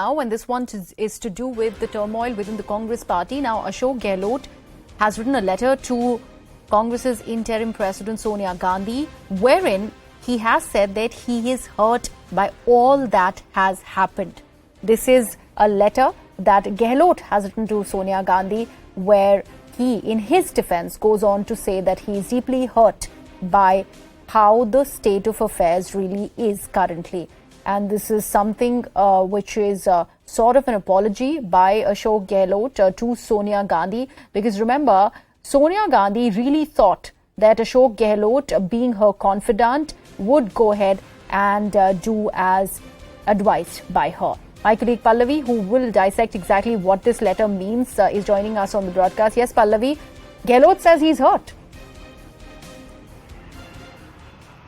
Now, and this one is to do with the turmoil within the Congress party. Now, Ashok Gehlot has written a letter to Congress's interim president Sonia Gandhi, wherein he has said that he is hurt by all that has happened. This is a letter that Gehlot has written to Sonia Gandhi, where he, in his defense, goes on to say that he is deeply hurt by how the state of affairs really is currently. And this is something which is sort of an apology by Ashok Gehlot to Sonia Gandhi. Because remember, Sonia Gandhi really thought that Ashok Gehlot, being her confidant, would go ahead and do as advised by her. My colleague Pallavi, who will dissect exactly what this letter means, is joining us on the broadcast. Yes, Pallavi, Gehlot says he's hurt.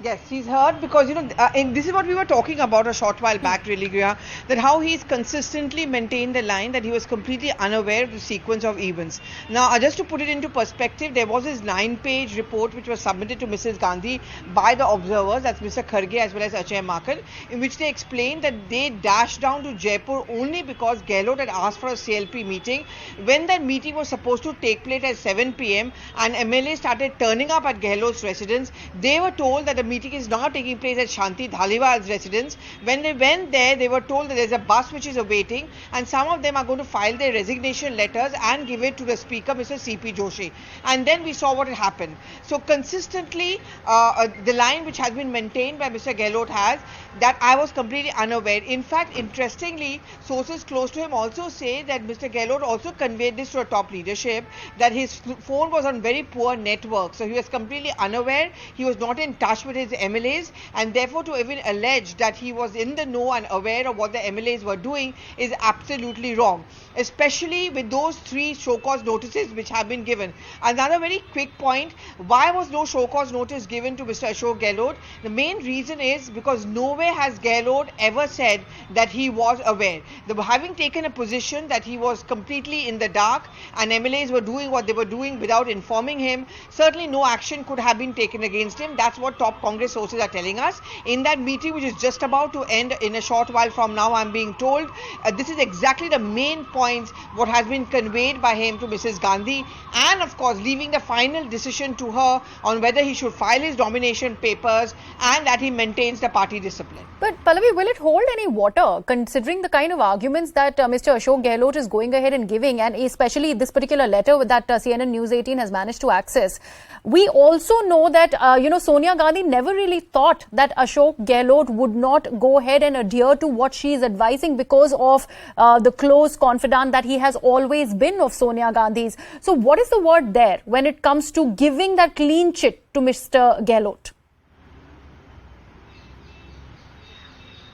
Yes, he's hurt because, and this is what we were talking about a short while back, really, Griya, that how he's consistently maintained the line that he was completely unaware of the sequence of events. Now, just to put it into perspective, there was this 9-page report which was submitted to Mrs. Gandhi by the observers, that's Mr. Kharge as well as Ajay Makar, in which they explained that they dashed down to Jaipur only because Gehlot had asked for a CLP meeting. When that meeting was supposed to take place at 7 p.m. and MLA started turning up at Gehlot's residence, they were told that the meeting is now taking place at Shanti Dhaliwal's residence. When they went there, they were told that there's a bus which is awaiting and some of them are going to file their resignation letters and give it to the speaker, Mr. C.P. Joshi. And then we saw what had happened. So consistently, the line which has been maintained by Mr. Gehlot has that I was completely unaware. In fact, interestingly, sources close to him also say that Mr. Gehlot also conveyed this to a top leadership, that his phone was on very poor network. So he was completely unaware. He was not in touch with his MLAs, and therefore to even allege that he was in the know and aware of what the MLAs were doing is absolutely wrong, especially with those 3 show cause notices which have been given. Another very quick point, why was no show cause notice given to Mr. Ashok Gehlot? The main reason is because nowhere has Gehlot ever said that he was aware. Having taken a position that he was completely in the dark and MLAs were doing what they were doing without informing him, certainly no action could have been taken against him. That's what top Congress sources are telling us. In that meeting, which is just about to end in a short while from now, I'm being told, this is exactly the main points what has been conveyed by him to Mrs. Gandhi, and of course leaving the final decision to her on whether he should file his nomination papers and that he maintains the party discipline. But Pallavi, will it hold any water considering the kind of arguments that Mr. Ashok Gehlot is going ahead and giving, and especially this particular letter that CNN News 18 has managed to access? We also know that, Sonia Gandhi never really thought that Ashok Gehlot would not go ahead and adhere to what she is advising because of the close confidant that he has always been of Sonia Gandhi's. So what is the word there when it comes to giving that clean chit to Mr. Gehlot?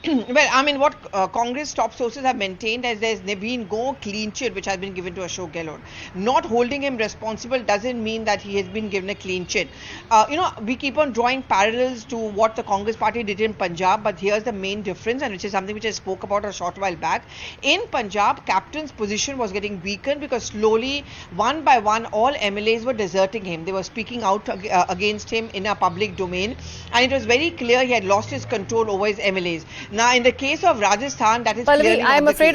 Well, I mean, what Congress top sources have maintained is there's been no clean chit which has been given to Ashok Gehlot. Not holding him responsible doesn't mean that he has been given a clean chit. We keep on drawing parallels to what the Congress party did in Punjab, but here's the main difference, and which is something which I spoke about a short while back. In Punjab, Captain's position was getting weakened because slowly, one by one, all MLAs were deserting him. They were speaking out against him in a public domain, and it was very clear he had lost his control over his MLAs. Now, in the case of Rajasthan, that is Pallavi, I'm afraid